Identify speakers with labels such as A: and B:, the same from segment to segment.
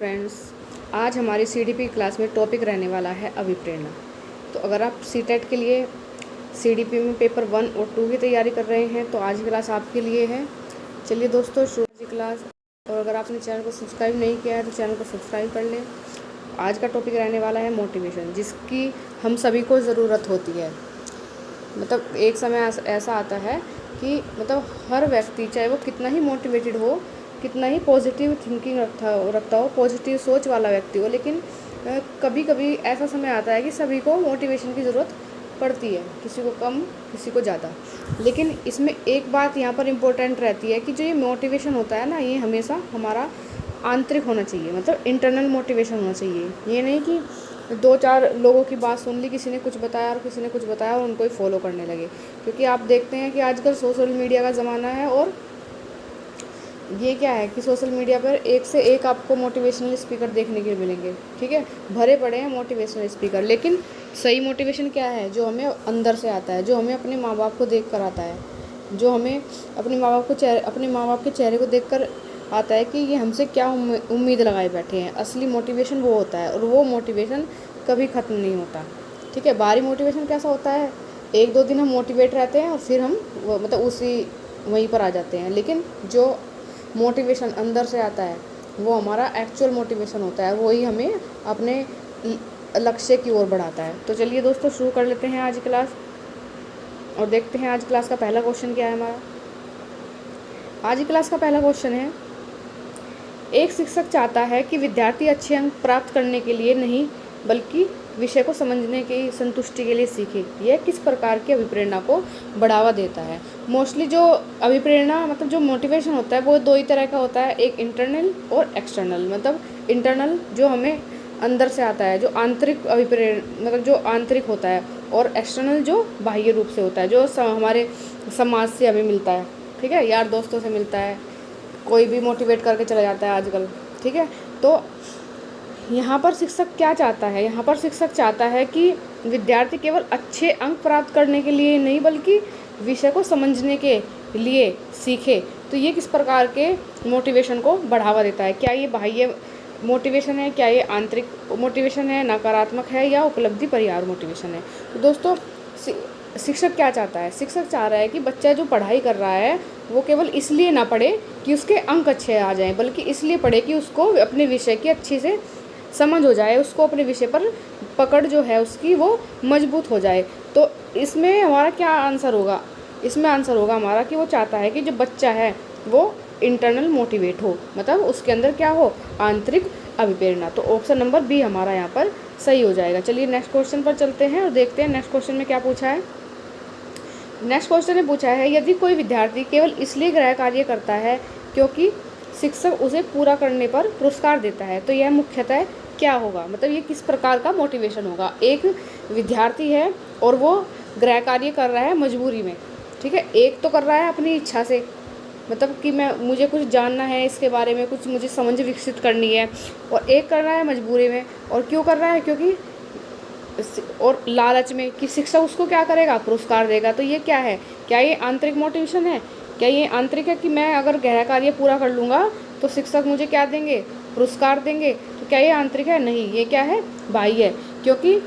A: Friends, आज हमारी CDP class में टॉपिक रहने वाला है अभिप्रेरणा। तो अगर आप सीटेट के लिए सीडीपी में पेपर 1 और 2 की तैयारी कर रहे हैं तो आज की क्लास आपके लिए है। चलिए दोस्तों, शुरू की क्लास। और अगर आपने चैनल को सब्सक्राइब नहीं किया है तो चैनल को सब्सक्राइब कर लें। आज का टॉपिक रहने वाला है मोटिवेशन, जिसकी हम सभी को ज़रूरत होती है। मतलब एक समय ऐसा आता है कि हर व्यक्ति, चाहे वो कितना ही मोटिवेटेड हो, कितना ही पॉजिटिव थिंकिंग रखता हो, पॉजिटिव सोच वाला व्यक्ति हो, लेकिन कभी कभी ऐसा समय आता है कि सभी को मोटिवेशन की ज़रूरत पड़ती है, किसी को कम, किसी को ज़्यादा। लेकिन इसमें एक बात यहाँ पर इम्पोर्टेंट रहती है कि जो ये मोटिवेशन होता है ना, ये हमेशा हमारा आंतरिक होना चाहिए, मतलब इंटरनल मोटिवेशन होना चाहिए। ये नहीं कि 2-4 लोगों की बात सुन ली, किसी ने कुछ बताया और किसी ने कुछ बताया और उनको ही फॉलो करने लगे। क्योंकि आप देखते हैं कि आजकल सोशल मीडिया का ज़माना है, और ये क्या है कि सोशल मीडिया पर एक से एक आपको मोटिवेशनल स्पीकर देखने के मिलेंगे। ठीक है, भरे पड़े हैं मोटिवेशनल स्पीकर, लेकिन सही मोटिवेशन क्या है? जो हमें अंदर से आता है, जो हमें अपने माँ बाप को देख कर आता है, जो हमें अपने माँ बाप के चेहरे को देख कर आता है कि ये हमसे क्या उम्मीद लगाए बैठे हैं। असली मोटिवेशन वो होता है, और वो मोटिवेशन कभी ख़त्म नहीं होता। ठीक है, बाहरी मोटिवेशन कैसा होता है? 1-2 दिन हम मोटिवेट रहते हैं और फिर हम उसी वहीं पर आ जाते हैं। लेकिन जो मोटिवेशन अंदर से आता है वो हमारा एक्चुअल मोटिवेशन होता है, वही हमें अपने लक्ष्य की ओर बढ़ाता है। तो चलिए दोस्तों, शुरू कर लेते हैं आज क्लास और देखते हैं आज क्लास का पहला क्वेश्चन क्या है हमारा। आज की क्लास का पहला क्वेश्चन है, एक शिक्षक चाहता है कि विद्यार्थी अच्छे अंक प्राप्त करने के लिए नहीं बल्कि विषय को समझने की संतुष्टि के लिए सीखे। यह किस प्रकार की अभिप्रेरणा को बढ़ावा देता है? मोस्टली जो अभिप्रेरणा, जो मोटिवेशन होता है वो 2 ही तरह का होता है, एक इंटरनल और एक्सटर्नल। इंटरनल जो हमें अंदर से आता है, जो आंतरिक अभिप्रेरणा, जो आंतरिक होता है, और एक्सटर्नल जो बाह्य रूप से होता है, जो हमारे समाज से हमें मिलता है। ठीक है, यार दोस्तों से मिलता है, कोई भी मोटिवेट करके चला जाता है आजकल। ठीक है, तो यहाँ पर शिक्षक क्या चाहता है? यहाँ पर शिक्षक चाहता है कि विद्यार्थी केवल अच्छे अंक प्राप्त करने के लिए नहीं बल्कि विषय को समझने के लिए सीखे। तो ये किस प्रकार के मोटिवेशन को बढ़ावा देता है? क्या ये बाह्य मोटिवेशन है, क्या ये आंतरिक मोटिवेशन है, नकारात्मक है, या उपलब्धि परिहार मोटिवेशन है? तो दोस्तों, शिक्षक क्या चाहता है? शिक्षक चाह रहा है कि बच्चा जो पढ़ाई कर रहा है वो केवल इसलिए ना पढ़े कि उसके अंक अच्छे आ जाएं, बल्कि इसलिए पढ़े कि उसको अपने विषय की अच्छे से समझ हो जाए, उसको अपने विषय पर पकड़ जो है उसकी वो मजबूत हो जाए। तो इसमें हमारा क्या आंसर होगा? इसमें आंसर होगा हमारा कि वो चाहता है कि जो बच्चा है वो इंटरनल मोटिवेट हो, मतलब उसके अंदर क्या हो? आंतरिक अभिप्रेरणा। तो ऑप्शन नंबर बी हमारा यहाँ पर सही हो जाएगा। चलिए नेक्स्ट क्वेश्चन पर चलते हैं और देखते हैं नेक्स्ट क्वेश्चन में क्या पूछा है। नेक्स्ट क्वेश्चन ने पूछा है, यदि कोई विद्यार्थी केवल इसलिए गृह कार्य करता है क्योंकि शिक्षक उसे पूरा करने पर पुरस्कार देता है, तो यह मुख्यतः क्या होगा? ये किस प्रकार का मोटिवेशन होगा? एक विद्यार्थी है और वो गृह कार्य कर रहा है मजबूरी में। ठीक है, एक तो कर रहा है अपनी इच्छा से, कि मुझे कुछ जानना है इसके बारे में, कुछ मुझे समझ विकसित करनी है, और एक कर रहा है मजबूरी में। और क्यों कर रहा है? क्योंकि और लालच में कि शिक्षक उसको क्या करेगा? पुरस्कार देगा। तो ये क्या है? क्या ये आंतरिक मोटिवेशन है? क्या ये आंतरिक है कि मैं अगर गृह कार्य पूरा कर लूँगा तो शिक्षक मुझे क्या देंगे? पुरस्कार देंगे। तो क्या ये आंतरिक है? नहीं, ये क्या है? बाह्य है। क्योंकि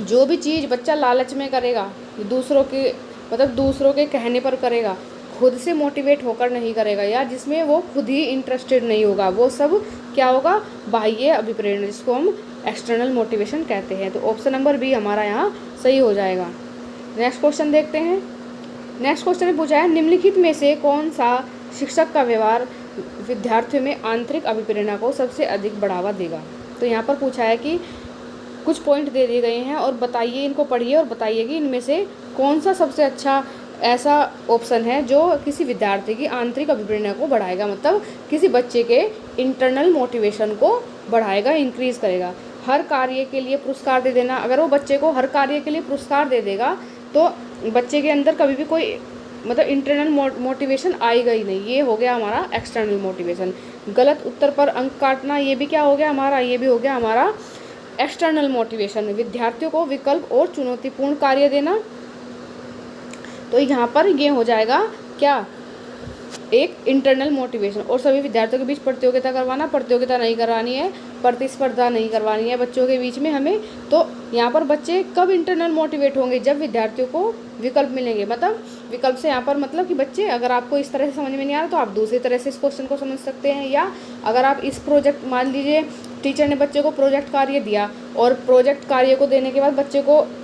A: जो भी चीज़ बच्चा लालच में करेगा, दूसरों के कहने पर करेगा, खुद से मोटिवेट होकर नहीं करेगा, या जिसमें वो खुद ही इंटरेस्टेड नहीं होगा, वो सब क्या होगा? बाह्य अभिप्रेरणा, जिसको हम एक्सटर्नल मोटिवेशन कहते हैं। तो ऑप्शन नंबर बी हमारा यहाँ सही हो जाएगा। नेक्स्ट क्वेश्चन देखते हैं। नेक्स्ट क्वेश्चन में पूछा है, निम्नलिखित में से कौन सा शिक्षक का व्यवहार विद्यार्थियों में आंतरिक अभिप्रेरणा को सबसे अधिक बढ़ावा देगा? तो यहाँ पर पूछा है कि कुछ पॉइंट दे दिए गए हैं और बताइए, इनको पढ़िए और बताइए कि इनमें से कौन सा सबसे अच्छा ऐसा ऑप्शन है जो किसी विद्यार्थी की आंतरिक अभिप्रेरणा को बढ़ाएगा, किसी बच्चे के इंटरनल मोटिवेशन को बढ़ाएगा, इंक्रीज करेगा। हर कार्य के लिए पुरस्कार दे देना, अगर वो बच्चे को हर कार्य के लिए पुरस्कार दे देगा तो बच्चे के अंदर कभी भी कोई इंटरनल मोटिवेशन आएगा ही नहीं। ये हो गया हमारा एक्सटर्नल मोटिवेशन। गलत उत्तर पर अंक काटना, ये भी क्या हो गया हमारा? ये भी हो गया हमारा एक्सटर्नल मोटिवेशन। विद्यार्थियों को विकल्प और चुनौतीपूर्ण कार्य देना, तो यहाँ पर ये हो जाएगा क्या? एक इंटरनल मोटिवेशन। और सभी विद्यार्थियों के बीच प्रतियोगिता करवाना, प्रतियोगिता नहीं करवानी है, प्रतिस्पर्धा नहीं करवानी है बच्चों के बीच में हमें। तो यहाँ पर बच्चे कब इंटरनल मोटिवेट होंगे, जब विद्यार्थियों को विकल्प मिलेंगे। मतलब विकल्प से यहाँ पर मतलब कि बच्चे, अगर आपको इस तरह से समझ में नहीं आ रहा तो आप दूसरी तरह से इस क्वेश्चन को समझ सकते हैं। या अगर आप इस प्रोजेक्ट, मान लीजिए टीचर ने बच्चे को प्रोजेक्ट कार्य दिया और प्रोजेक्ट कार्य को देने के बाद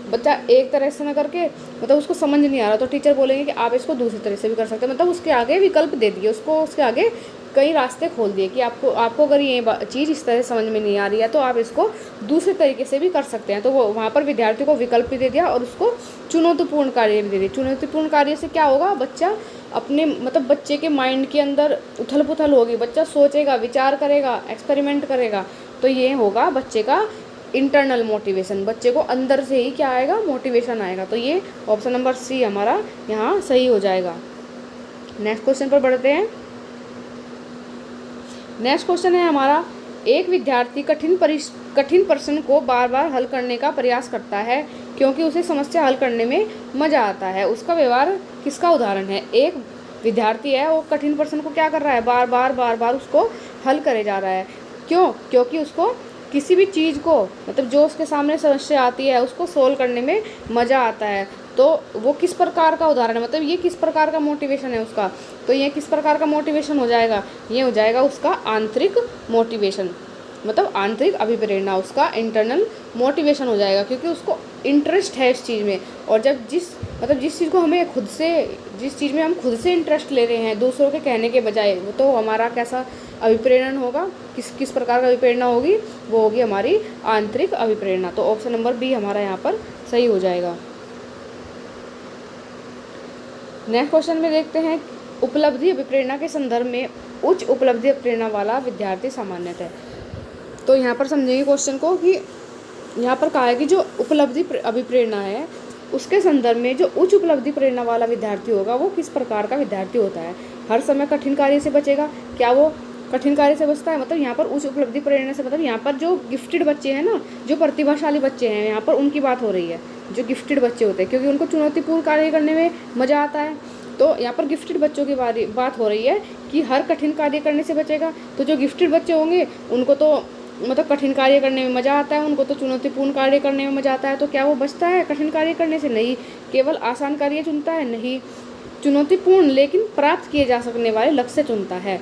A: बच्चा एक तरह से ना करके मतलब उसको समझ नहीं आ रहा, तो टीचर बोलेंगे कि आप इसको दूसरी तरह से भी कर सकते हैं। मतलब उसके आगे विकल्प दे दिए, उसको उसके आगे कई रास्ते खोल दिए कि आपको अगर ये चीज़ इस तरह से समझ में नहीं आ रही है तो आप इसको दूसरे तरीके से भी कर सकते हैं। तो वो वहाँ पर विद्यार्थी को विकल्प भी दे दिया और उसको चुनौतीपूर्ण कार्य भी दे दिया। चुनौतीपूर्ण कार्य से क्या होगा, बच्चा अपने मतलब बच्चे के माइंड के अंदर उथल पुथल होगी, बच्चा सोचेगा, विचार करेगा, एक्सपेरिमेंट करेगा। तो ये होगा बच्चे का इंटरनल मोटिवेशन, बच्चे को अंदर से ही क्या आएगा, मोटिवेशन आएगा। तो ये ऑप्शन नंबर सी हमारा यहाँ सही हो जाएगा। नेक्स्ट क्वेश्चन पर बढ़ते हैं। नेक्स्ट क्वेश्चन है हमारा, एक विद्यार्थी कठिन प्रश्न को बार बार हल करने का प्रयास करता है क्योंकि उसे समस्या हल करने में मज़ा आता है। उसका व्यवहार किसका उदाहरण है। एक विद्यार्थी है, वो कठिन प्रश्न को क्या कर रहा है, बार बार उसको हल करे जा रहा है। क्यों, क्योंकि उसको किसी भी चीज़ को मतलब जो उसके सामने समस्या आती है उसको सोल्व करने में मज़ा आता है। तो वो किस प्रकार का उदाहरण है, मतलब ये किस प्रकार का मोटिवेशन है उसका। तो ये किस प्रकार का मोटिवेशन हो जाएगा, ये हो जाएगा उसका आंतरिक मोटिवेशन, मतलब आंतरिक अभिप्रेरणा, उसका इंटरनल मोटिवेशन हो जाएगा, क्योंकि उसको इंटरेस्ट है इस चीज़ में। और जब जिस चीज़ को हमें खुद से, जिस चीज़ में हम खुद से इंटरेस्ट ले रहे हैं दूसरों के कहने के बजाय, तो हमारा कैसा अभिप्रेरण होगा, किस प्रकार का अभिप्रेरणा होगी, वो होगी हमारी आंतरिक अभिप्रेरणा। तो ऑप्शन नंबर बी हमारा यहाँ पर सही हो जाएगा। नेक्स्ट क्वेश्चन में देखते हैं, उपलब्धि अभिप्रेरणा के संदर्भ में उच्च उपलब्धि अभिप्रेरणा वाला विद्यार्थी सामान्यतः। तो यहाँ पर समझेंगे क्वेश्चन को कि यहाँ पर कहा है कि जो उपलब्धि अभिप्रेरणा है उसके संदर्भ में जो उच्च उपलब्धि प्रेरणा वाला विद्यार्थी होगा वो किस प्रकार का विद्यार्थी होता है। हर समय कठिन कार्य से बचेगा, क्या वो कठिन कार्य से बचता है। मतलब यहाँ पर उच्च उपलब्धि प्रेरणा से मतलब यहाँ पर जो गिफ्टेड बच्चे हैं ना, जो प्रतिभाशाली बच्चे हैं, यहाँ पर उनकी बात हो रही है, जो गिफ्टेड बच्चे होते हैं, क्योंकि उनको चुनौतीपूर्ण कार्य करने में मज़ा आता है। तो यहाँ पर गिफ्टेड बच्चों की बात हो रही है कि हर कठिन कार्य करने से बचेगा। तो जो गिफ्टेड बच्चे होंगे उनको तो मतलब कठिन कार्य करने में मज़ा आता है, उनको तो चुनौतीपूर्ण कार्य करने में मज़ा आता है। तो क्या वो बचता है कठिन कार्य करने से? नहीं, केवल आसान कार्य चुनता है? नहीं, चुनौतीपूर्ण लेकिन प्राप्त किए जा सकने वाले लक्ष्य चुनता है।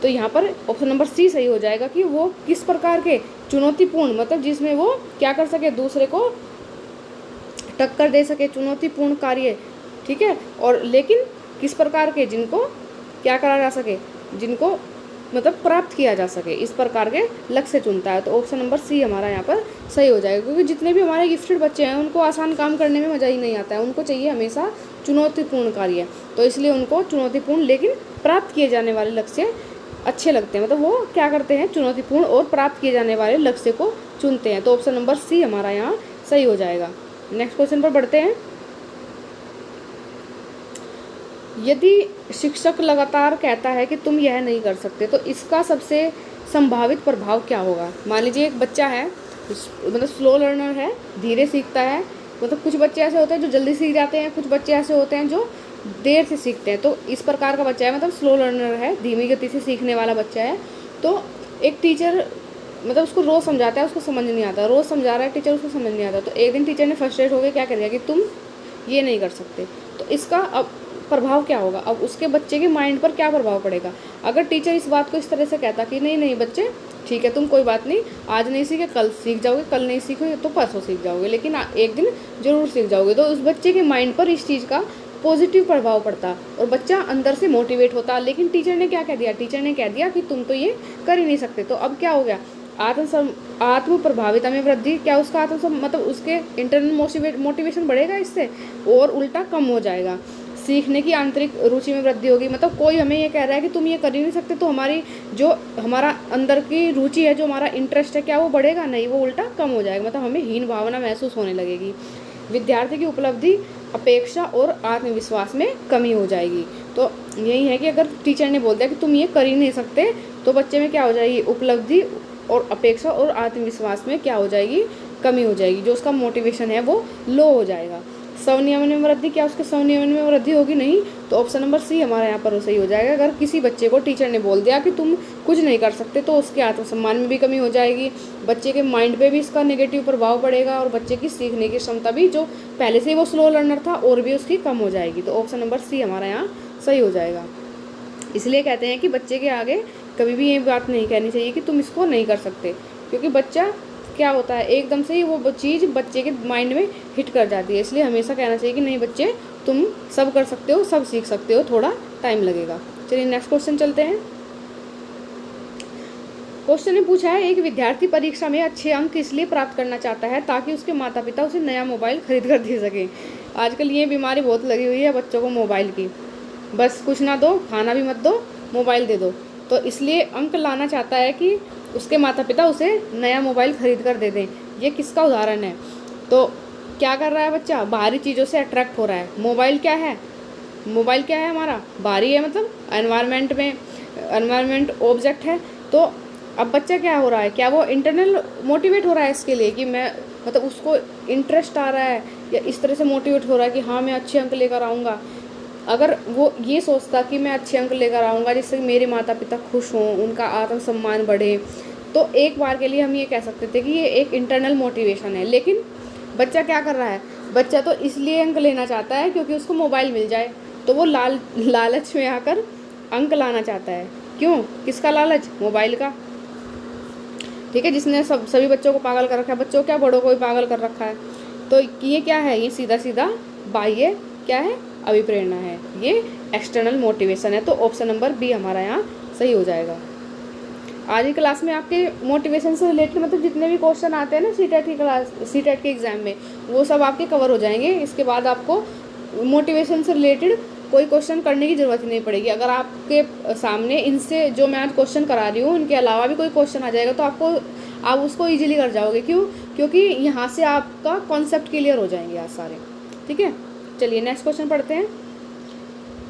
A: तो यहाँ पर ऑप्शन नंबर सी सही हो जाएगा कि वो किस प्रकार के चुनौतीपूर्ण, मतलब जिसमें वो क्या कर सके, दूसरे को टक्कर दे सके, चुनौतीपूर्ण कार्य, ठीक है। और लेकिन किस प्रकार के, जिनको क्या करा जा सके, जिनको मतलब प्राप्त किया जा सके, इस प्रकार के लक्ष्य चुनता है। तो ऑप्शन नंबर सी हमारा यहाँ पर सही हो जाएगा, क्योंकि जितने भी हमारे गिफ्टेड बच्चे हैं उनको आसान काम करने में मज़ा ही नहीं आता है, उनको चाहिए हमेशा चुनौतीपूर्ण कार्य। तो इसलिए उनको चुनौतीपूर्ण लेकिन प्राप्त किए जाने वाले लक्ष्य अच्छे लगते हैं, मतलब वो क्या करते हैं, चुनौतीपूर्ण और प्राप्त किए जाने वाले लक्ष्य को चुनते हैं। तो ऑप्शन नंबर सी हमारा यहाँ सही हो जाएगा। नेक्स्ट क्वेश्चन पर बढ़ते हैं। यदि शिक्षक लगातार कहता है कि तुम यह नहीं कर सकते, तो इसका सबसे संभावित प्रभाव क्या होगा। मान लीजिए एक बच्चा है, मतलब स्लो लर्नर है, धीरे सीखता है, मतलब कुछ बच्चे ऐसे होते हैं जो जल्दी सीख जाते हैं, कुछ बच्चे ऐसे होते हैं जो देर से सीखते हैं। तो इस प्रकार का बच्चा है, मतलब स्लो लर्नर है, धीमी गति से सीखने वाला बच्चा है। तो एक टीचर मतलब उसको रोज़ समझाता है, उसको समझ नहीं आता, रोज़ समझा रहा है टीचर, उसको समझ नहीं आता। तो एक दिन टीचर ने फ्रस्ट्रेट हो गया, क्या कर दिया कि तुम ये नहीं कर सकते। तो इसका अब प्रभाव क्या होगा, अब उसके बच्चे के माइंड पर क्या प्रभाव पड़ेगा। अगर टीचर इस बात को इस तरह से कहता कि नहीं नहीं बच्चे, ठीक है तुम कोई बात नहीं, आज नहीं सीखे कल सीख जाओगे, कल नहीं सीखोगे तो परसों सीख जाओगे, लेकिन एक दिन ज़रूर सीख जाओगे, तो उस बच्चे के माइंड पर इस चीज़ का पॉजिटिव प्रभाव पड़ता और बच्चा अंदर से मोटिवेट होता। लेकिन टीचर ने क्या कह दिया, टीचर ने कह दिया कि तुम तो ये कर ही नहीं सकते। तो अब क्या हो गया, आत्म प्रभाविता में वृद्धि, क्या उसका मतलब उसके इंटरनल मोटिवेशन बढ़ेगा इससे, और उल्टा कम हो जाएगा। सीखने की आंतरिक रुचि में वृद्धि होगी, मतलब कोई हमें ये कह रहा है कि तुम ये कर ही नहीं सकते, तो हमारी जो हमारा अंदर की रुचि है, जो हमारा इंटरेस्ट है, क्या वो बढ़ेगा? नहीं, वो उल्टा कम हो जाएगा, मतलब हमें हीन भावना महसूस होने लगेगी। विद्यार्थी की उपलब्धि, अपेक्षा और आत्मविश्वास में कमी हो जाएगी। तो यही है कि अगर टीचर ने बोल दिया कि तुम ये कर ही नहीं सकते, तो बच्चे में क्या हो जाएगी, उपलब्धि और अपेक्षा और आत्मविश्वास में क्या हो जाएगी, कमी हो जाएगी, जो उसका मोटिवेशन है वो लो हो जाएगा। स्वनियमन में वृद्धि, क्या उसके स्वनियमन में वृद्धि होगी? नहीं। तो ऑप्शन नंबर सी हमारा यहाँ पर सही हो जाएगा। अगर किसी बच्चे को टीचर ने बोल दिया कि तुम कुछ नहीं कर सकते, तो उसके आत्मसम्मान में भी कमी हो जाएगी, बच्चे के माइंड पे भी इसका नेगेटिव प्रभाव पड़ेगा, और बच्चे की सीखने की क्षमता भी, जो पहले से ही वो स्लो लर्नर था, और भी उसकी कम हो जाएगी। तो ऑप्शन नंबर सी हमारा यहाँ सही हो जाएगा। इसलिए कहते हैं कि बच्चे के आगे कभी भी ये बात नहीं कहनी चाहिए कि तुम इसको नहीं कर सकते, क्योंकि बच्चा क्या होता है, एकदम से ही वो चीज़ बच्चे के माइंड में हिट कर जाती है। इसलिए हमेशा कहना चाहिए कि नहीं बच्चे, तुम सब कर सकते हो, सब सीख सकते हो, थोड़ा टाइम लगेगा। चलिए नेक्स्ट क्वेश्चन चलते हैं। क्वेश्चन ने पूछा है, एक विद्यार्थी परीक्षा में अच्छे अंक इसलिए प्राप्त करना चाहता है ताकि उसके माता पिता उसे नया मोबाइल खरीद कर दे सकें। आजकल ये बीमारी बहुत लगी हुई है बच्चों को मोबाइल की, बस कुछ ना दो, खाना भी मत दो, मोबाइल दे दो। तो इसलिए अंक लाना चाहता है कि उसके माता पिता उसे नया मोबाइल खरीद कर दे दें। ये किसका उदाहरण है? तो क्या कर रहा है बच्चा? बाहरी चीज़ों से अट्रैक्ट हो रहा है। मोबाइल क्या है? मोबाइल क्या है हमारा? बाहरी है, मतलब एनवायरनमेंट ऑब्जेक्ट है। तो अब बच्चा क्या हो रहा है, क्या वो इंटरनल मोटिवेट हो रहा है इसके लिए कि मैं, मतलब उसको इंटरेस्ट आ रहा है, या इस तरह से मोटिवेट हो रहा है कि हाँ मैं अच्छे अंक लेकर आऊँगा। अगर वो ये सोचता कि मैं अच्छे अंक लेकर आऊँगा जिससे मेरे माता पिता खुश हों, उनका आत्मसम्मान बढ़े, तो एक बार के लिए हम ये कह सकते थे कि ये एक इंटरनल मोटिवेशन है। लेकिन बच्चा क्या कर रहा है? बच्चा तो इसलिए अंक लेना चाहता है क्योंकि उसको मोबाइल मिल जाए, तो वो लालच में आकर अंक लाना चाहता है। क्यों? किसका लालच? मोबाइल का। ठीक है, जिसने सभी बच्चों को पागल कर रखा है, बच्चों क्या बड़ों को भी पागल कर रखा है। तो ये क्या है? ये सीधा सीधा बाह्य क्या है? अभिप्रेरणा है, ये एक्सटर्नल मोटिवेशन है। तो ऑप्शन नंबर बी हमारा यहाँ सही हो जाएगा। आज की क्लास में आपके मोटिवेशन से रिलेटेड मतलब जितने भी क्वेश्चन आते हैं ना सीटेट के एग्ज़ाम में, वो सब आपके कवर हो जाएंगे। इसके बाद आपको मोटिवेशन से रिलेटेड कोई क्वेश्चन करने की ज़रूरत ही नहीं पड़ेगी। अगर आपके सामने इनसे जो मैं आज क्वेश्चन करा रही हूँ इनके अलावा भी कोई क्वेश्चन आ जाएगा, तो आप उसको ईजिली कर जाओगे। क्यों? क्योंकि यहाँ से आपका कॉन्सेप्ट क्लियर हो जाएंगे आज सारे। ठीक है, चलिए नेक्स्ट क्वेश्चन पढ़ते हैं।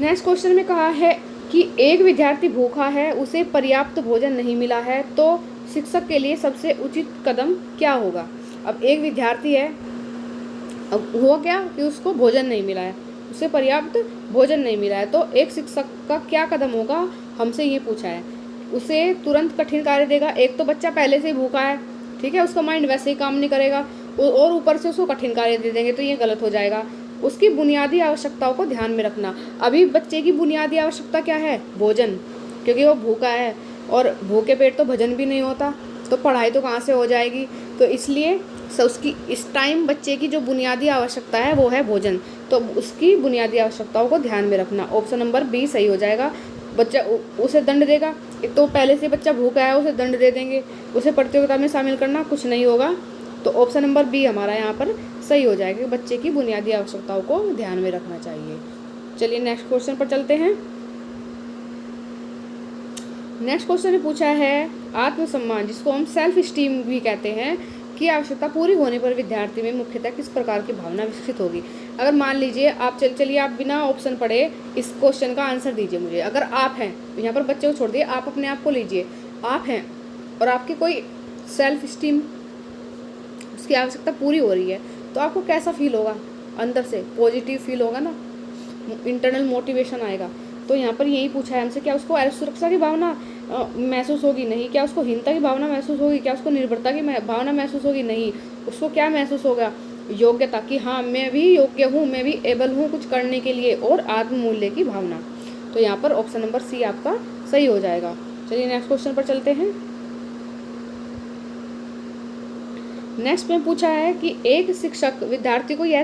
A: नेक्स्ट क्वेश्चन में कहा है कि एक विद्यार्थी भूखा है, उसे पर्याप्त भोजन नहीं मिला है, तो शिक्षक के लिए सबसे उचित कदम क्या होगा? अब एक विद्यार्थी है, अब हुआ क्या कि उसको भोजन नहीं मिला है, उसे पर्याप्त भोजन नहीं मिला है, तो एक शिक्षक का क्या कदम होगा, हमसे ये पूछा है। उसे तुरंत कठिन कार्य देगा। एक तो बच्चा पहले से ही भूखा है, ठीक है, उसका माइंड वैसे ही काम नहीं करेगा, और ऊपर से उसको कठिन कार्य दे देंगे, तो ये गलत हो जाएगा। उसकी बुनियादी आवश्यकताओं को ध्यान में रखना। अभी बच्चे की बुनियादी आवश्यकता क्या है? भोजन, क्योंकि वो भूखा है, और भूखे पेट तो भजन भी नहीं होता, तो पढ़ाई तो कहाँ से हो जाएगी। तो इसलिए उसकी इस टाइम बच्चे की जो बुनियादी आवश्यकता है वो है भोजन, तो उसकी बुनियादी आवश्यकताओं को ध्यान में रखना। ऑप्शन नंबर बी सही हो जाएगा। बच्चा उसे दंड देगा, एक तो पहले से बच्चा भूखा है, उसे दंड दे देंगे, उसे प्रतियोगिता में शामिल करना कुछ नहीं होगा। तो ऑप्शन नंबर बी हमारा यहाँ पर सही हो जाएगा कि बच्चे की बुनियादी आवश्यकताओं को ध्यान में रखना चाहिए। चलिए नेक्स्ट क्वेश्चन पर चलते हैं। नेक्स्ट क्वेश्चन ने पूछा है, आत्मसम्मान जिसको हम सेल्फ स्टीम भी कहते हैं की आवश्यकता पूरी होने पर विद्यार्थी में मुख्यतः किस प्रकार की भावना विकसित होगी? अगर मान लीजिए आप चलिए आप बिना ऑप्शन पढ़े इस क्वेश्चन का आंसर दीजिए मुझे। अगर आप हैं, यहाँ पर बच्चे को छोड़ दिए, आप अपने आप को लीजिए, आप हैं और आपकी कोई सेल्फ स्टीम उसकी आवश्यकता पूरी हो रही है, तो आपको कैसा फील होगा? अंदर से पॉजिटिव फील होगा ना, इंटरनल मोटिवेशन आएगा। तो यहाँ पर यही पूछा है हमसे, क्या उसको सुरक्षा की भावना महसूस होगी? नहीं। क्या उसको हीनता की भावना महसूस होगी? क्या उसको निर्भरता की भावना महसूस होगी? नहीं। उसको क्या महसूस होगा? योग्यता की, हाँ मैं भी योग्य हूँ, मैं भी एबल हूँ कुछ करने के लिए, और आत्ममूल्य की भावना। तो यहाँ पर ऑप्शन नंबर सी आपका सही हो जाएगा। चलिए नेक्स्ट क्वेश्चन पर चलते हैं। नेक्स्ट में पूछा है कि एक शिक्षक विद्यार्थी को यह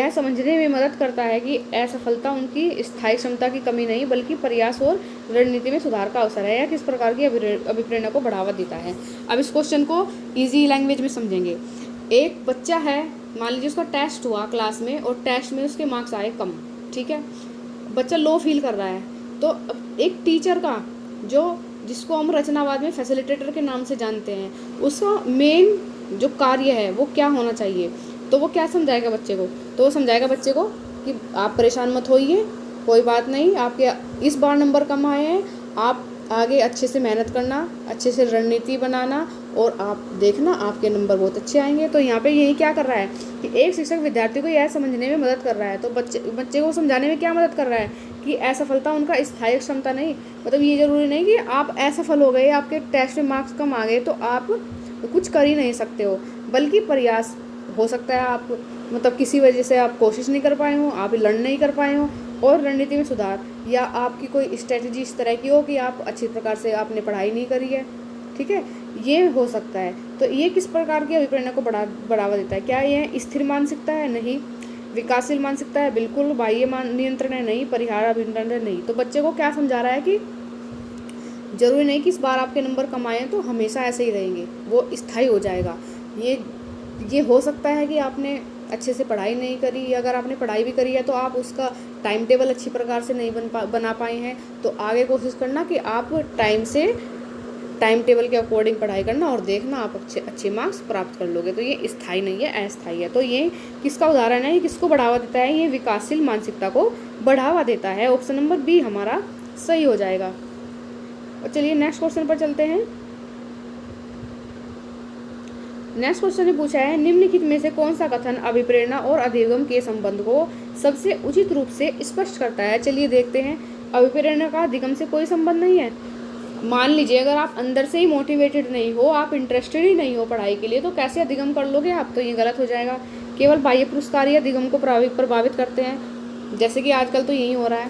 A: समझने में मदद करता है कि असफलता उनकी स्थायी क्षमता की कमी नहीं बल्कि प्रयास और रणनीति में सुधार का अवसर है, या किस प्रकार की अभिप्रेरणा को बढ़ावा देता है। अब इस क्वेश्चन को इजी लैंग्वेज में समझेंगे। एक बच्चा है, मान लीजिए उसका टेस्ट हुआ क्लास में, और टेस्ट में उसके मार्क्स आए कम, ठीक है, बच्चा लो फील कर रहा है। तो एक टीचर का जिसको हम रचनावाद में फैसिलिटेटर के नाम से जानते हैं, उसका मेन जो कार्य है वो क्या होना चाहिए? तो वो क्या समझाएगा बच्चे को? तो वो समझाएगा बच्चे को कि आप परेशान मत होइए, कोई बात नहीं, आपके इस बार नंबर कम आए हैं, आप आगे अच्छे से मेहनत करना, अच्छे से रणनीति बनाना, और आप देखना आपके नंबर बहुत अच्छे आएंगे। तो यहाँ पे यही क्या कर रहा है कि एक शिक्षक विद्यार्थी को यह समझने में मदद कर रहा है। तो बच्चे को समझाने में क्या मदद कर रहा है कि असफलता उनका स्थायी क्षमता नहीं, मतलब ये ज़रूरी नहीं कि आप असफल हो गए, आपके टेस्ट में मार्क्स कम आ गए तो आप कुछ कर ही नहीं सकते हो, बल्कि प्रयास हो सकता है आप मतलब किसी वजह से आप कोशिश नहीं कर पाए हो, आप लर्न नहीं कर पाए हो, और रणनीति में सुधार, या आपकी कोई स्ट्रेटजी इस तरह की हो कि आप अच्छी प्रकार से आपने पढ़ाई नहीं करी है, ठीक है, ये हो सकता है। तो ये किस प्रकार की अभिप्रेरणा को बढ़ावा देता है? क्या ये स्थिर मानसिकता है? नहीं। विकासशील मानसिकता है? बिल्कुल। बाह्य नियंत्रण है? नहीं। परिहार अभिनंदन है? नहीं। तो बच्चे को क्या समझा रहा है कि जरूरी नहीं कि इस बार आपके नंबर कम आए तो हमेशा ऐसे ही रहेंगे, वो स्थायी हो जाएगा। ये हो सकता है कि आपने अच्छे से पढ़ाई नहीं करी, अगर आपने पढ़ाई भी करी है तो आप उसका टाइम टेबल अच्छी प्रकार से नहीं बना पाए हैं, तो आगे कोशिश करना कि आप टाइम टेबल के अकॉर्डिंग पढ़ाई करना और देखना आप अच्छे मार्क्स प्राप्त कर लोगे। तो ये स्थायी नहीं है, अस्थायी है। तो ये किसका उदाहरण है? ये किसको बढ़ावा देता है? ये विकासशील मानसिकता को बढ़ावा देता है। ऑप्शन नंबर बी हमारा सही हो जाएगा। और चलिए नेक्स्ट क्वेश्चन पर चलते हैं। नेक्स्ट क्वेश्चन ने पूछा है, निम्नलिखित में से कौन सा कथन अभिप्रेरणा और अधिगम के संबंध को सबसे उचित रूप से स्पष्ट करता है? चलिए देखते हैं। अभिप्रेरणा का अधिगम से कोई संबंध नहीं है। मान लीजिए अगर आप अंदर से ही मोटिवेटेड नहीं हो, आप इंटरेस्टेड ही नहीं हो पढ़ाई के लिए, तो कैसे अधिगम कर लोगे आप? तो ये गलत हो जाएगा। केवल बाह्य पुरस्कार ही अधिगम को प्रभावित करते हैं। जैसे कि आजकल तो यही हो रहा है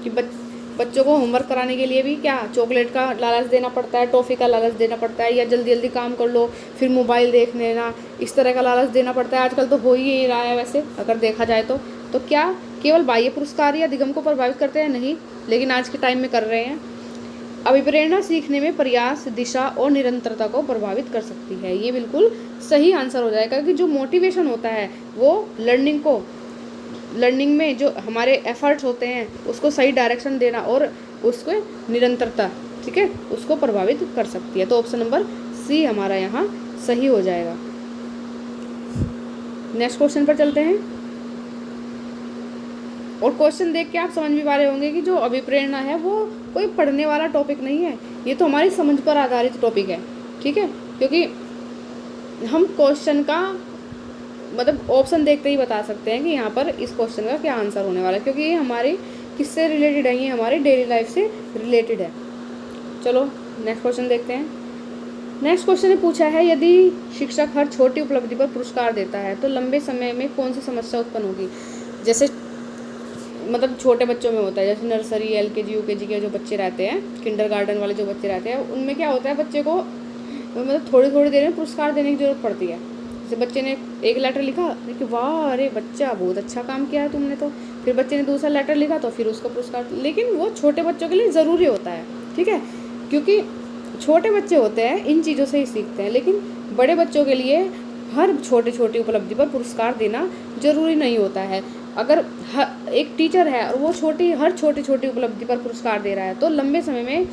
A: कि बच्चों को होमवर्क कराने के लिए भी क्या चॉकलेट का लालच देना पड़ता है, टॉफ़ी का लालच देना पड़ता है, या जल्दी जल्दी काम कर लो फिर मोबाइल देख लेना, इस तरह का लालच देना पड़ता है। आजकल तो हो ही रहा है वैसे अगर देखा जाए तो क्या केवल बाह्य पुरस्कार या अधिगम को प्रभावित करते हैं? नहीं, लेकिन आज के टाइम में कर रहे हैं। अभिप्रेरणा सीखने में प्रयास, दिशा और निरंतरता को प्रभावित कर सकती है। ये बिल्कुल सही आंसर हो जाएगा कि जो मोटिवेशन होता है वो लर्निंग में जो हमारे एफर्ट्स होते हैं उसको सही डायरेक्शन देना और उसको निरंतरता, ठीक है, उसको प्रभावित कर सकती है। तो ऑप्शन नंबर सी हमारा यहाँ सही हो जाएगा। नेक्स्ट क्वेश्चन पर चलते हैं। और क्वेश्चन देख के आप समझ भी पा रहे होंगे कि जो अभिप्रेरणा है वो कोई पढ़ने वाला टॉपिक नहीं है, ये तो हमारी समझ पर आधारित टॉपिक है, ठीक है, क्योंकि हम क्वेश्चन का मतलब ऑप्शन देखते ही बता सकते हैं कि यहाँ पर इस क्वेश्चन का क्या आंसर होने वाला है, क्योंकि ये हमारे किससे रिलेटेड है? ये हमारे डेली लाइफ से रिलेटेड है। चलो नेक्स्ट क्वेश्चन देखते हैं। नेक्स्ट क्वेश्चन ने पूछा है, यदि शिक्षक हर छोटी उपलब्धि पर पुरस्कार देता है तो लंबे समय में कौन सी समस्या उत्पन्न होगी? जैसे मतलब छोटे बच्चों में होता है, जैसे नर्सरी, LKG, UKG के जो बच्चे रहते हैं, किंडरगार्टन वाले जो बच्चे रहते हैं, उनमें क्या होता है, बच्चे को मतलब थोड़ी थोड़ी देर में पुरस्कार देने की ज़रूरत पड़ती है। जैसे बच्चे ने एक लेटर लिखा कि वाह अरे बच्चा बहुत अच्छा काम किया है तुमने, तो फिर बच्चे ने दूसरा लेटर लिखा तो फिर उसका पुरस्कार, लेकिन वो छोटे बच्चों के लिए ज़रूरी होता है, ठीक है, क्योंकि छोटे बच्चे होते हैं इन चीज़ों से ही सीखते हैं। लेकिन बड़े बच्चों के लिए हर छोटी उपलब्धि पर पुरस्कार देना ज़रूरी नहीं होता है। अगर एक टीचर है और वो हर छोटी उपलब्धि पर पुरस्कार दे रहा है तो लंबे समय में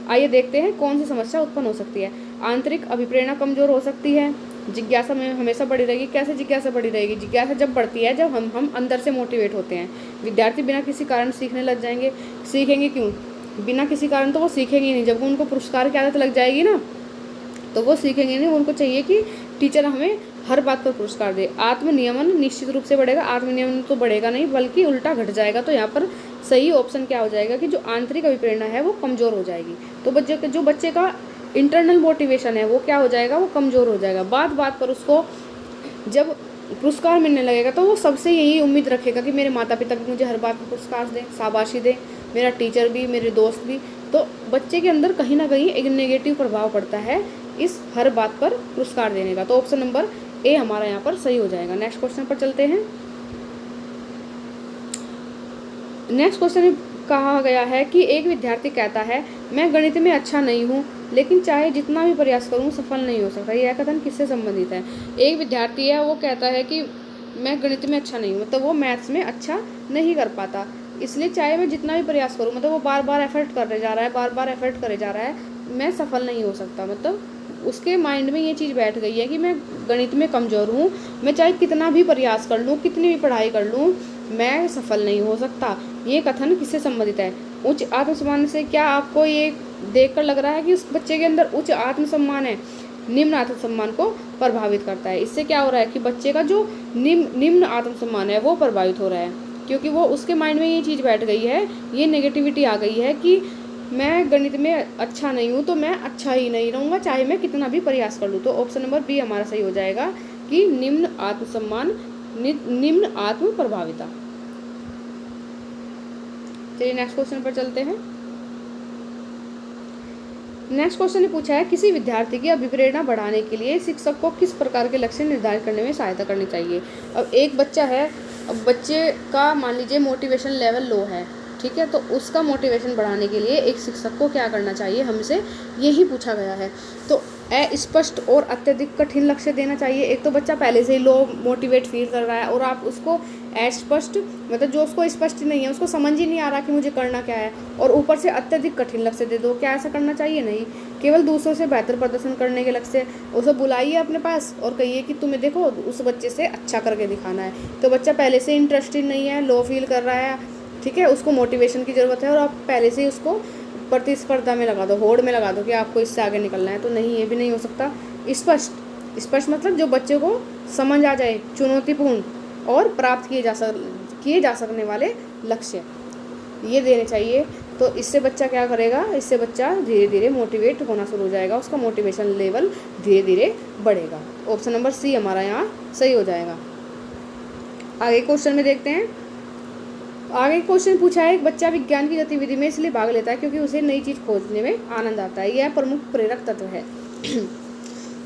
A: आइए देखते हैं कौन सी समस्या उत्पन्न हो सकती है। आंतरिक अभिप्रेरणा कमज़ोर हो सकती है। जिज्ञासा में हमेशा बढ़ी रहेगी। कैसे जिज्ञासा बढ़ी रहेगी? जिज्ञासा जब बढ़ती है जब हम अंदर से मोटिवेट होते हैं। विद्यार्थी बिना किसी कारण सीखने लग जाएंगे। सीखेंगे क्यों? बिना किसी कारण तो वो सीखेंगे नहीं। जब उनको पुरस्कार की आदत लग जाएगी ना तो वो सीखेंगे नहीं। उनको चाहिए कि टीचर हमें हर बात पर पुरस्कार दे। आत्मनियमन निश्चित रूप से बढ़ेगा। आत्मनियमन तो बढ़ेगा नहीं बल्कि उल्टा घट जाएगा। तो यहाँ पर सही ऑप्शन क्या हो जाएगा कि जो आंतरिक अभिप्रेरणा है वो कमज़ोर हो जाएगी। तो जो बच्चे का इंटरनल मोटिवेशन है वो क्या हो जाएगा? वो कमज़ोर हो जाएगा। बात बात पर उसको जब पुरस्कार मिलने लगेगा तो वो सबसे यही उम्मीद रखेगा कि मेरे माता पिता भी मुझे हर बात पर पुरस्कार दें, शाबाशी दें, मेरा टीचर भी, मेरे दोस्त भी। तो बच्चे के अंदर कहीं ना कहीं एक नेगेटिव प्रभाव पड़ता है इस हर बात पर पुरस्कार देने का। तो ऑप्शन नंबर ए हमारा यहाँ पर सही हो जाएगा। नेक्स्ट क्वेश्चन पर चलते हैं। नेक्स्ट क्वेश्चन में कहा गया है कि एक विद्यार्थी कहता है मैं गणित में अच्छा नहीं हूँ लेकिन चाहे जितना भी प्रयास करूँ सफल नहीं हो सकता। यह कथन किससे संबंधित है? एक विद्यार्थी है वो कहता है कि मैं गणित में अच्छा नहीं हूँ, मतलब वो मैथ्स में अच्छा नहीं कर पाता, इसलिए चाहे मैं जितना भी प्रयास करूँ, मतलब वो बार बार एफर्ट करे जा रहा है, मैं सफल नहीं हो सकता। मतलब उसके माइंड में ये चीज़ बैठ गई है कि मैं गणित में कमज़ोर हूँ, मैं चाहे कितना भी प्रयास कर लूँ, कितनी भी पढ़ाई कर लूँ, मैं सफल नहीं हो सकता। ये कथन किससे संबंधित है? उच्च आत्मसम्मान से। क्या आपको ये देखकर लग रहा है कि उस बच्चे के अंदर उच्च आत्मसम्मान है? निम्न आत्मसम्मान को प्रभावित करता है। इससे क्या हो रहा है कि बच्चे का जो निम्न आत्मसम्मान है वो प्रभावित हो रहा है, क्योंकि वो उसके माइंड में ये चीज़ बैठ गई है, ये नेगेटिविटी आ गई है कि मैं गणित में अच्छा नहीं हूँ तो मैं अच्छा ही नहीं रहूँगा, चाहे मैं कितना भी प्रयास कर लूँ। तो ऑप्शन नंबर बी हमारा सही हो जाएगा कि निम्न आत्मसम्मान, निम्न आत्म प्रभाविता। चलिए नेक्स्ट क्वेश्चन पर चलते हैं। नेक्स्ट क्वेश्चन ने पूछा है, किसी विद्यार्थी की अभिप्रेरणा बढ़ाने के लिए शिक्षक को किस प्रकार के लक्ष्य निर्धारित करने में सहायता करनी चाहिए। अब एक बच्चा है, अब बच्चे का मान लीजिए मोटिवेशन लेवल लो है, ठीक है, तो उसका मोटिवेशन बढ़ाने के लिए एक शिक्षक को क्या करना चाहिए, हमसे यही पूछा गया है। तो अस्पष्ट और अत्यधिक कठिन लक्ष्य देना चाहिए। एक तो बच्चा पहले से ही लो मोटिवेट फील कर रहा है और आप उसको अस्पष्ट, मतलब जो उसको स्पष्ट नहीं है, उसको समझ ही नहीं आ रहा कि मुझे करना क्या है, और ऊपर से अत्यधिक कठिन लक्ष्य दे दो। क्या ऐसा करना चाहिए? नहीं। केवल दूसरों से बेहतर प्रदर्शन करने के लक्ष्य, उसे बुलाइए अपने पास और कहिए कि तुम्हें देखो उस बच्चे से अच्छा करके दिखाना है। तो बच्चा पहले से इंटरेस्टेड नहीं है, लो फील कर रहा है, ठीक है, उसको मोटिवेशन की ज़रूरत है, और आप पहले से ही उसको प्रतिस्पर्धा में लगा दो, होड़ में लगा दो कि आपको इससे आगे निकलना है। तो नहीं, ये भी नहीं हो सकता। स्पष्ट मतलब जो बच्चे को समझ आ जाए, चुनौतीपूर्ण और प्राप्त किए जा सकने वाले लक्ष्य ये देने चाहिए। तो इससे बच्चा क्या करेगा, इससे बच्चा धीरे धीरे मोटिवेट होना शुरू हो जाएगा, उसका मोटिवेशन लेवल धीरे धीरे बढ़ेगा। ऑप्शन नंबर सी हमारा यहाँ सही हो जाएगा। आगे क्वेश्चन में देखते हैं। आगे क्वेश्चन पूछा है, एक बच्चा विज्ञान की गतिविधि में इसलिए भाग लेता है क्योंकि उसे नई चीज़ खोजने में आनंद आता है। यह प्रमुख प्रेरक तत्व है।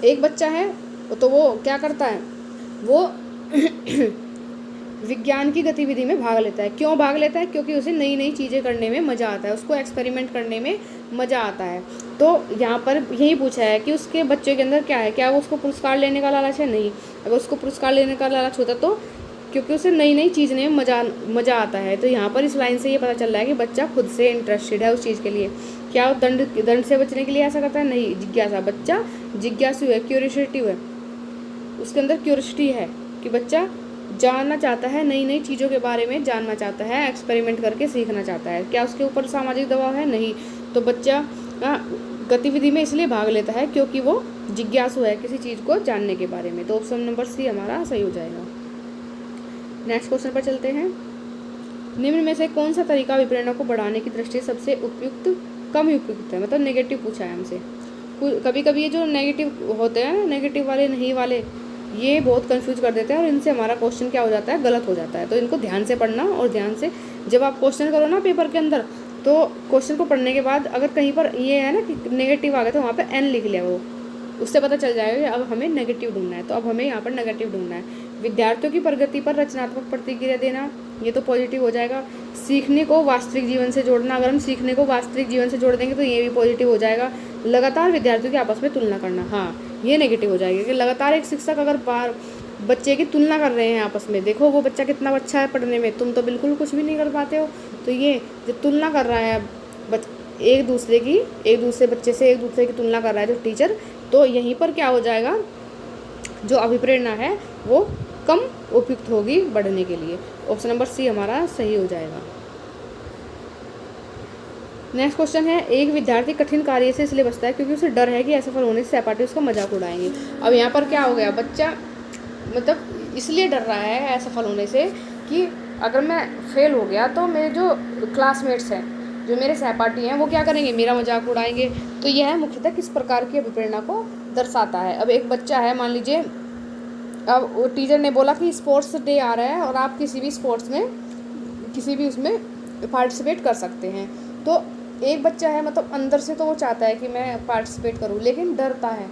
A: एक बच्चा है तो वो क्या करता है, वो विज्ञान की गतिविधि में भाग लेता है। क्यों भाग लेता है? क्योंकि उसे नई नई चीज़ें करने में मज़ा आता है, उसको एक्सपेरिमेंट करने में मज़ा आता है। तो यहाँ पर यही पूछा है कि उसके बच्चे के अंदर क्या है, क्या वो उसको पुरस्कार लेने का लालच है? नहीं। अगर उसको पुरस्कार लेने का लालच होता तो क्योंकि उसे नई नई चीज़ में मज़ा आता है। तो यहाँ पर इस लाइन से ये पता चल रहा है कि बच्चा खुद से इंटरेस्टेड है उस चीज़ के लिए। क्या वो दंड से बचने के लिए ऐसा करता है? नहीं। जिज्ञासा, बच्चा जिज्ञासु है, क्यूरियोसिटी है, उसके अंदर क्यूरियोसिटी है कि बच्चा जानना चाहता है, नई नई चीज़ों के बारे में जानना चाहता है, एक्सपेरिमेंट करके सीखना चाहता है। क्या उसके ऊपर सामाजिक दबाव है? नहीं। तो बच्चा गतिविधि में इसलिए भाग लेता है क्योंकि वो जिज्ञासु है किसी चीज़ को जानने के बारे में। तो ऑप्शन नंबर सी हमारा सही हो जाएगा। नेक्स्ट क्वेश्चन पर चलते हैं। निम्न में से कौन सा तरीका अभिप्रेरणा को बढ़ाने की दृष्टि से सबसे कम उपयुक्त है? मतलब नेगेटिव पूछा है हमसे। कभी कभी ये जो नेगेटिव होते हैं, नेगेटिव वाले, नहीं वाले, ये बहुत कंफ्यूज कर देते हैं और इनसे हमारा क्वेश्चन क्या हो जाता है, गलत हो जाता है। तो इनको ध्यान से पढ़ना, और ध्यान से जब आप क्वेश्चन करो ना पेपर के अंदर, तो क्वेश्चन को पढ़ने के बाद अगर कहीं पर ये है ना कि नेगेटिव आ गया तो वहाँ पे एन लिख लिया, वो उससे पता चल जाएगा कि अब हमें नेगेटिव ढूंढना है। तो अब हमें यहाँ पर नेगेटिव ढूंढना है। विद्यार्थियों की प्रगति पर रचनात्मक प्रतिक्रिया देना, ये तो पॉजिटिव हो जाएगा। सीखने को वास्तविक जीवन से जोड़ना, अगर हम सीखने को वास्तविक जीवन से जोड़ देंगे तो ये भी पॉजिटिव हो जाएगा। लगातार विद्यार्थियों की आपस में तुलना करना, हाँ ये नेगेटिव हो जाएगा कि लगातार एक शिक्षक अगर बच्चे की तुलना कर रहे हैं आपस में, देखो वो बच्चा कितना अच्छा है पढ़ने में, तुम तो बिल्कुल कुछ भी नहीं कर पाते हो। तो ये जो तुलना कर रहा है एक दूसरे बच्चे से एक दूसरे की तुलना कर रहा है जो टीचर, तो यहीं पर क्या हो जाएगा, जो अभिप्रेरणा है वो कम उपयुक्त होगी बढ़ने के लिए। ऑप्शन नंबर सी हमारा सही हो जाएगा। नेक्स्ट क्वेश्चन है, एक विद्यार्थी कठिन कार्य से इसलिए बचता है क्योंकि उसे डर है कि असफल होने से सहपाठी उसका मजाक उड़ाएंगे। अब यहाँ पर क्या हो गया, बच्चा मतलब इसलिए डर रहा है असफल होने से कि अगर मैं फेल हो गया तो मेरे जो क्लासमेट्स हैं, जो मेरे सहपाठी हैं, वो क्या करेंगे, मेरा मजाक उड़ाएंगे। तो यह मुख्यतः किस प्रकार की अभिप्रेरणा को दर्शाता है। अब एक बच्चा है, मान लीजिए अब वो टीचर ने बोला कि स्पोर्ट्स डे आ रहा है और आप किसी भी स्पोर्ट्स में किसी भी उसमें पार्टिसिपेट कर सकते हैं। तो एक बच्चा है, मतलब अंदर से तो वो चाहता है कि मैं पार्टिसिपेट करूं, लेकिन डरता है,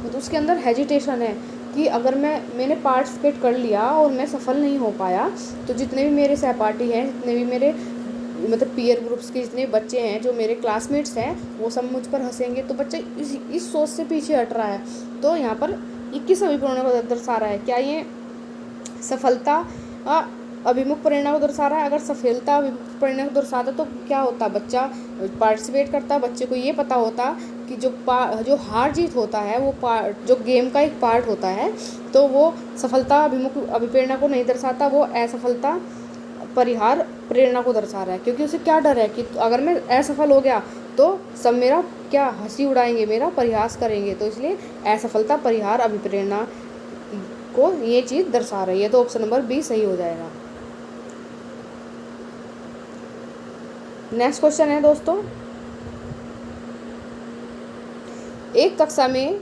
A: तो उसके अंदर हेजिटेशन है कि अगर मैंने पार्टिसिपेट कर लिया और मैं सफल नहीं हो पाया तो जितने भी मेरे सहपाठी हैं, जितने भी मेरे मतलब पीयर ग्रुप्स के जितने बच्चे हैं, जो मेरे क्लासमेट्स हैं, वो सब मुझ पर हंसेंगे। तो बच्चा इस सोच से पीछे हट रहा है। तो यहाँ पर 21 अभिप्रेरणा को दर्शा रहा है। क्या ये सफलता अभिमुख प्रेरणा को दर्शा रहा है? अगर सफलता अभिमुख प्रेरणा को दर्शाता तो क्या होता, बच्चा पार्टिसिपेट करता, बच्चे को ये पता होता कि जो हार जीत होता है वो जो गेम का एक पार्ट होता है, तो वो सफलता अभिमुख अभिप्रेरणा को नहीं दर्शाता, वो असफलता परिहार प्रेरणा को दर्शा रहा है। क्योंकि उसे क्या डर है कि अगर मैं असफल हो गया तो सब मेरा क्या हंसी उड़ाएंगे, मेरा परिहास करेंगे। तो इसलिए असफलता, परिहार, अभिप्रेरणा को ये चीज़ दर्शा रही है। तो ऑप्शन नंबर बी सही हो जाएगा। नेक्स्ट क्वेश्चन है दोस्तों, एक कक्षा में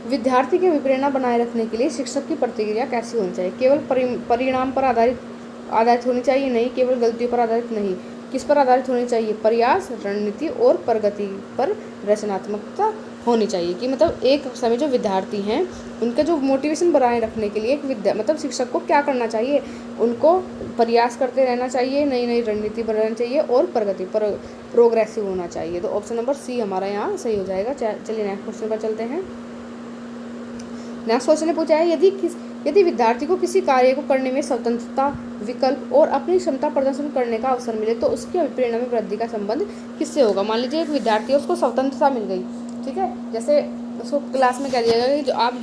A: विद्यार्थी की अभिप्रेरणा बनाए रखने के लिए शिक्षक की प्रतिक्रिया कैसी होनी चाहिए? केवल परिणाम पर आधारित होनी चाहिए? नहीं। केवल गलतियों पर आधारित? नहीं। किस पर आधारित होनी चाहिए? प्रयास, रणनीति और प्रगति पर रचनात्मकता होनी चाहिए। कि मतलब एक कक्षा में जो विद्यार्थी हैं उनका जो मोटिवेशन बनाए रखने के लिए एक शिक्षक को क्या करना चाहिए? उनको प्रयास करते रहना चाहिए, नई नई रणनीति बनानी चाहिए और प्रगति पर प्रोग्रेसिव होना चाहिए। तो ऑप्शन नंबर सी हमारा यहाँ सही हो जाएगा। चलिए नेक्स्ट क्वेश्चन पर चलते हैं। नेक्स्ट क्वेश्चन ने पूछा है, यदि विद्यार्थी को किसी कार्य को करने में स्वतंत्रता, विकल्प और अपनी क्षमता प्रदर्शन करने का अवसर मिले तो उसकी अभिप्रेरणा में वृद्धि का संबंध किससे होगा? मान लीजिए एक विद्यार्थी है, उसको स्वतंत्रता मिल गई, ठीक है, जैसे उसको क्लास में कह दिया गया कि जो आप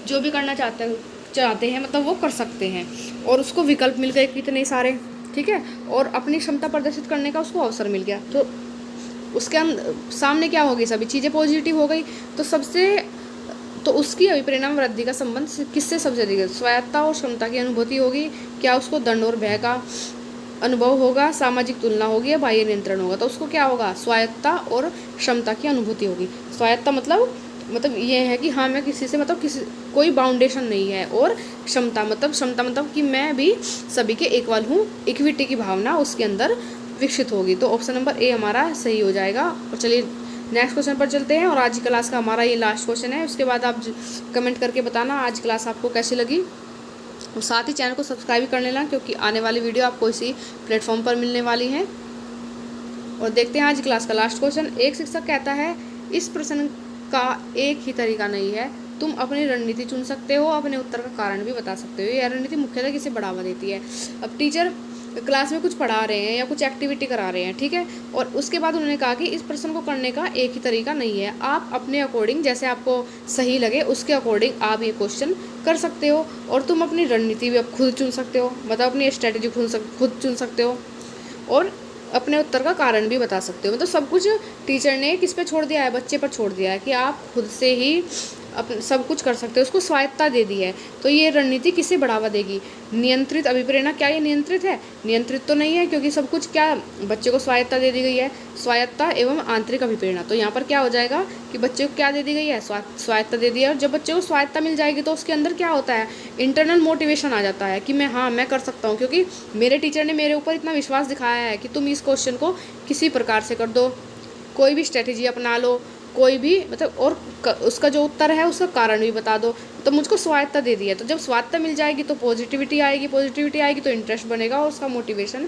A: जो भी करना चाहते हैं मतलब वो कर सकते हैं, और उसको विकल्प मिल गए कितने सारे, ठीक है, और अपनी क्षमता प्रदर्शित करने का उसको अवसर मिल गया। तो उसके सामने क्या हो गई? सभी चीज़ें पॉजिटिव हो गई। तो उसकी अभिप्रेरणा में वृद्धि का संबंध किससे सबसे अधिक? स्वायत्ता और क्षमता की अनुभूति होगी। क्या उसको दंड और भय का अनुभव होगा? सामाजिक तुलना होगी या बाह्य नियंत्रण होगा? तो उसको क्या होगा? स्वायत्ता और क्षमता की अनुभूति होगी। स्वायत्ता मतलब ये है कि हाँ मैं किसी से कोई बाउंडेशन नहीं है, और क्षमता मतलब कि मैं भी सभी के इक्वल हूँ, इक्विटी की भावना उसके अंदर विकसित होगी। तो ऑप्शन नंबर ए हमारा सही हो जाएगा। और चलिए नेक्स्ट क्वेश्चन पर चलते हैं, और आज की क्लास का हमारा ये लास्ट क्वेश्चन है। उसके बाद आप कमेंट करके बताना आज क्लास आपको कैसी लगी, और साथ ही चैनल को सब्सक्राइब भी कर लेना, क्योंकि आने वाली वीडियो आपको इसी प्लेटफॉर्म पर मिलने वाली है। और देखते हैं आज क्लास का लास्ट क्वेश्चन। एक शिक्षक कहता है, इस प्रश्न का एक ही तरीका नहीं है, तुम अपनी रणनीति चुन सकते हो, अपने उत्तर का कारण भी बता सकते हो। यह रणनीति मुख्यतः किसे बढ़ावा देती है? अब टीचर क्लास में कुछ पढ़ा रहे हैं या कुछ एक्टिविटी करा रहे हैं, ठीक है, और उसके बाद उन्होंने कहा कि इस प्रश्न को करने का एक ही तरीका नहीं है, आप अपने अकॉर्डिंग जैसे आपको सही लगे उसके अकॉर्डिंग आप ये क्वेश्चन कर सकते हो, और तुम अपनी रणनीति भी अब खुद चुन सकते हो, मतलब अपनी स्ट्रेटेजी खुद चुन सकते हो, और अपने उत्तर का कारण भी बता सकते हो। मतलब सब कुछ टीचर ने किस पे छोड़ दिया है? बच्चे पर छोड़ दिया है कि आप खुद से ही सब कुछ कर सकते हो, उसको स्वायत्ता दे दी है। तो ये रणनीति किसे बढ़ावा देगी? नियंत्रित अभिप्रेरणा। क्या ये नियंत्रित है? नियंत्रित तो नहीं है, क्योंकि सब कुछ क्या बच्चे को स्वायत्ता दे दी गई है, स्वायत्ता एवं आंतरिक अभिप्रेरणा। तो यहाँ पर क्या हो जाएगा कि बच्चे को क्या दे दी गई है? स्वायत्ता दे दी है। और जब बच्चे को स्वायत्ता मिल जाएगी तो उसके अंदर क्या होता है? इंटरनल मोटिवेशन आ जाता है कि मैं कर सकता हूँ, क्योंकि मेरे टीचर ने मेरे ऊपर इतना विश्वास दिखाया है कि तुम इस क्वेश्चन को किसी प्रकार से कर दो, कोई भी स्ट्रेटेजी अपना लो, कोई भी और उसका जो उत्तर है उसका कारण भी बता दो। तो मुझको स्वायत्ता दे दी है। तो जब स्वायत्ता मिल जाएगी तो पॉजिटिविटी आएगी तो इंटरेस्ट बनेगा, और उसका मोटिवेशन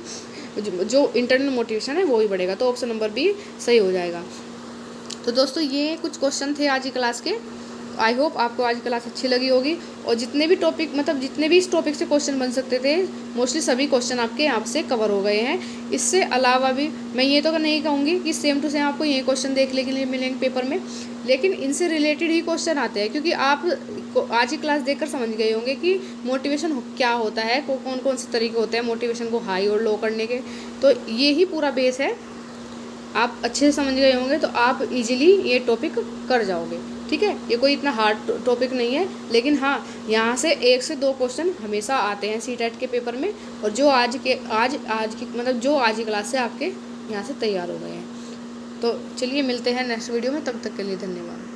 A: जो इंटरनल मोटिवेशन है वो भी बढ़ेगा। तो ऑप्शन नंबर बी सही हो जाएगा। तो दोस्तों ये कुछ क्वेश्चन थे आज की क्लास के। आई होप आपको आज क्लास अच्छी लगी होगी, और जितने भी इस टॉपिक से क्वेश्चन बन सकते थे मोस्टली सभी क्वेश्चन आपके यहाँ से कवर हो गए हैं। इससे अलावा भी मैं ये तो नहीं कहूँगी कि सेम टू सेम आपको ये क्वेश्चन देखने के लिए मिलेंगे पेपर में, लेकिन इनसे रिलेटेड ही क्वेश्चन आते हैं, क्योंकि आप आज की क्लास देखकर समझ गए होंगे कि मोटिवेशन क्या होता है, कौन कौन से तरीके होते हैं मोटिवेशन को हाई और लो करने के। तो ये ही पूरा बेस है, आप अच्छे से समझ गए होंगे तो आप इजीली ये टॉपिक कर जाओगे, ठीक है। ये कोई इतना हार्ड टॉपिक नहीं है, लेकिन हाँ यहाँ से 1 से 2 क्वेश्चन हमेशा आते हैं सीटेट के पेपर में, और जो आज की क्लास से आपके यहाँ से तैयार हो गए हैं। तो चलिए मिलते हैं नेक्स्ट वीडियो में, तब तक के लिए धन्यवाद।